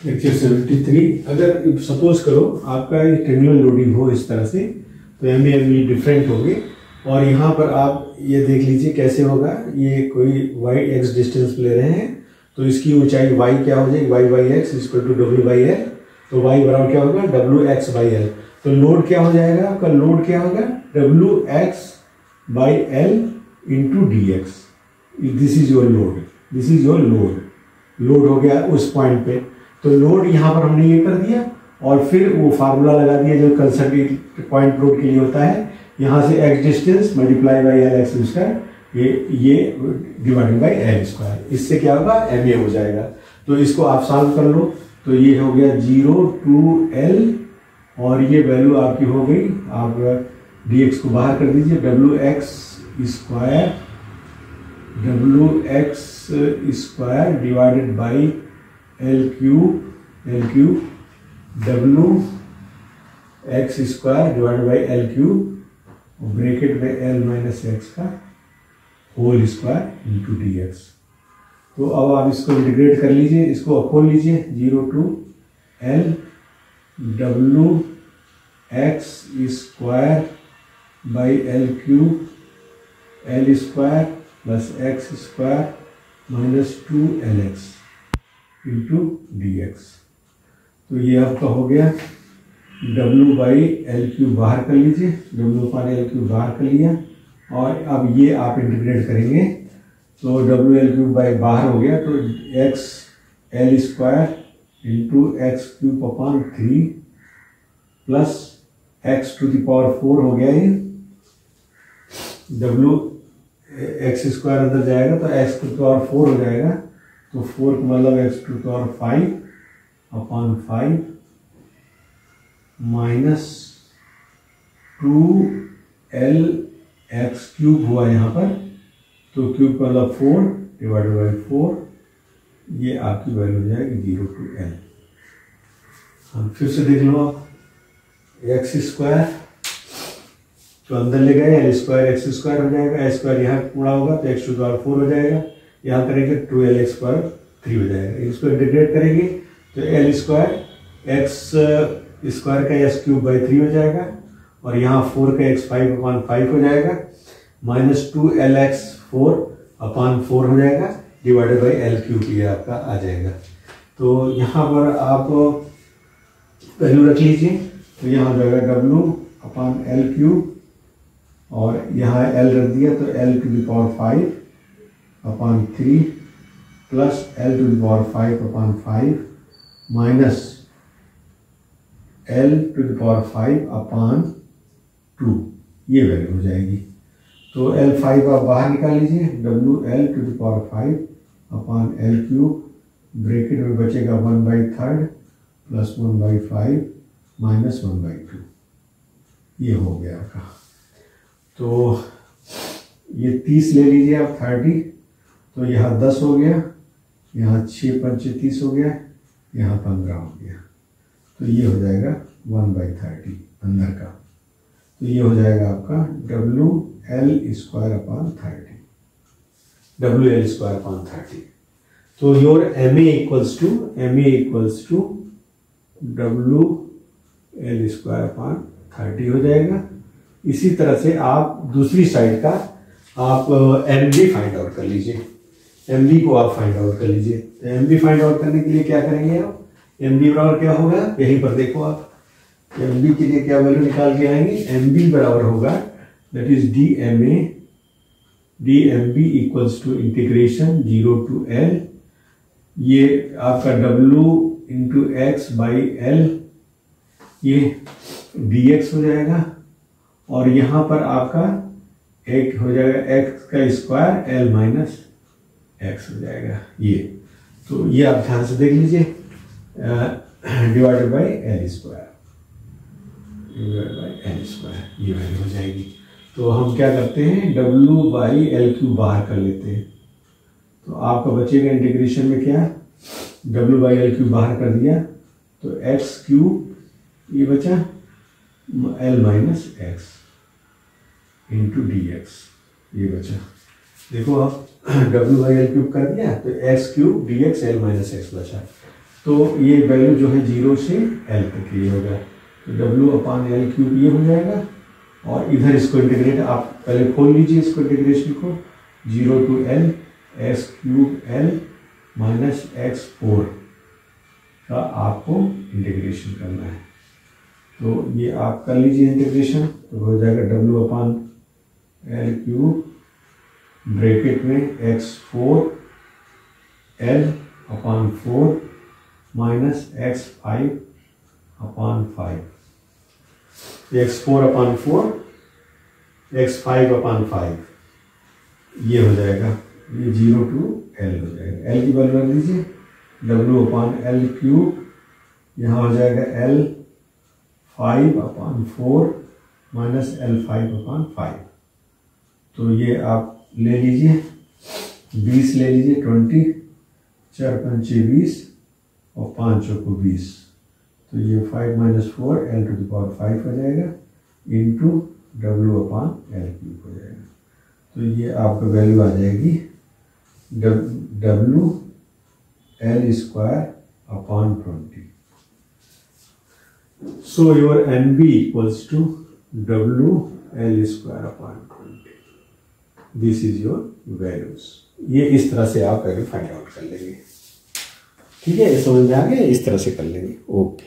Lecture 73। अगर suppose करो आपका ये ट्रेंगुलर लोडिंग हो इस तरह से, तो एम डिफरेंट होंगे। और यहाँ पर आप ये देख लीजिए कैसे होगा। ये कोई वाई एक्स डिस्टेंस ले रहे हैं, तो इसकी ऊंचाई वाई क्या हो जाएगी, y by x equal to W by L. तो वाई बराबर क्या होगा, डब्ल्यू एक्स बाई एल। तो लोड क्या हो जाएगा आपका, लोड क्या होगा, W x by L into d x. This is your load, this is your load. Load हो गया उस पॉइंट पे, तो लोड यहाँ पर हमने ये कर दिया और फिर वो फार्मूला लगा दिया जो कंसर्टेड पॉइंट लोड के लिए होता है। यहाँ से x distance multiply by L x square, ये डिवाइडेड बाई एल स्क्वायर। इससे क्या होगा, एम ए हो जाएगा। तो इसको आप सॉल्व कर लो, तो ये हो गया 0 to L और ये वैल्यू आपकी हो गई। आप dx को बाहर कर दीजिए, W x square divided by L cube W x square divided by L cube bracket में एल माइनस एक्स का whole square into d x. तो अब आप इसको इंटीग्रेट कर लीजिए, इसको खोल लीजिए, 0 to L W x square by L cube L square plus x square minus 2LX into d x. तो ये आपका हो गया, W बाई एल क्यूब बाहर कर लीजिए, W पर एल क्यूब बाहर कर लिया और अब ये आप इंटीग्रेट करेंगे, तो डब्ल्यू एल क्यूब बाई बाहर हो गया, तो x L square into x cube upon 3 plus x to the power 4 हो गया। ये डब्ल्यू एक्स स्क्वायर अंदर जाएगा तो एक्स टू द पावर 4 हो जाएगा, तो 4 का मतलब x to the power 5 upon 5 minus 2L x cube हुआ यहाँ पर, तो क्यूब का मतलब 4 डिवाइडेड बाई 4, ये आपकी वैल्यू हो जाएगी 0 to L। हम फिर से देख लो, आप एक्स स्क्वायर तो अंदर ले गए, एल स्क्वायर एक्स स्क्वायर हो जाएगा, एल स्क्वायर यहाँ पूरा होगा तो एक्स टू द पावर 4 हो जाएगा, यहाँ करेंगे 2L स्क्वायर 3 हो जाएगा। इसको इंटीग्रेट करेंगे तो एल स्क्वायर एक्स स्क्वायर का एस क्यूब बाई 3 हो जाएगा और यहाँ 4 का एक्स 5 अपॉन 5 हो जाएगा, माइनस 2LX 4 अपॉन 4 हो जाएगा डिवाइडेड बाई एल क्यूब, ये आपका आ जाएगा। तो यहाँ पर आप वैल्यू रख लीजिए, तो यहाँ हो जाएगा W अपॉन एल क्यूब और यहाँ एल रख दिया तो L to the power 5 upon 3 plus L to the power 5 upon 5 minus L to the power 5 upon 2, ये वैल्यू हो जाएगी। तो L5 आप बाहर निकाल लीजिए, WL to the power 5 upon L cube bracket में बचेगा 1/3 प्लस 1/5 माइनस 1/2, ये हो गया आपका। तो ये 30 ले लीजिए आप 30, तो यहाँ 10 हो गया, यहाँ 6 5 30 हो गया, यहाँ 15 हो गया, तो ये हो जाएगा 1/30 अंदर का। तो ये हो जाएगा आपका WL square upon 30, WL square upon 30। तो your MA equals to WL square upon 30 हो जाएगा। इसी तरह से आप दूसरी साइड का आप MB फाइंड आउट कर लीजिए, MB को आप फाइंड आउट कर लीजिए। तो MB फाइंड आउट करने के लिए क्या करेंगे आप, MB बराबर क्या होगा, यहीं पर देखो आप MB के लिए क्या वैल्यू निकाल के आएंगे, MB बराबर होगा that is DMB equals to integration 0 to L, ये आपका W into x by L, ये dx हो जाएगा और यहाँ पर आपका एक हो जाएगा एक्स का स्क्वायर एल माइनस एक्स हो जाएगा ये। तो ये आप ध्यान से देख लीजिए, डिवाइडेड बाई एल स्क्वायर, ये वैल्यू हो जाएगी। तो हम क्या करते हैं, W बाई एल क्यूब बाहर कर लेते हैं, तो आपका बचेगा इंटीग्रेशन में क्या, W बाई एल क्यूब बाहर कर दिया तो एक्स क्यूब ये बचा L minus x into d x, ये बचा। देखो आप W बाई एल क्यूब कर दिया तो x cube D x L minus x बचा। तो ये वैल्यू जो है 0 से L तक ये होगा, तो W/L³ ये हो जाएगा। और इधर इसको इंटीग्रेट आप पहले खोल लीजिए इसको, इंटीग्रेशन को 0 to L x³ L - x4 का आपको इंटीग्रेशन करना है। तो ये आप कर लीजिए इंटीग्रेशन, तो हो जाएगा W/L³ ब्रैकेट में x4 L/4 -x5/5, x4/4 x5/5 ये हो जाएगा, ये 0 to L हो जाएगा। L की वैल्यू रख दीजिए, W/L³ यहाँ हो जाएगा L5/4 -L5/5। तो ये आप ले लीजिए 20 ले लीजिए, 20, 4 पंचे 20 और 5 चौको 20, तो ये 5 - 4 L⁵ हो जाएगा इंटू W/L³ हो जाएगा। तो ये आपका वैल्यू आ जाएगी WL²/20। So your NB equals to WL²/20। This is your values. ये इस तरह से आप वैल्यू फाइंड आउट कर लेंगे। ठीक है, ये समझ में आ गया, इस तरह से कर लेंगे। ओके।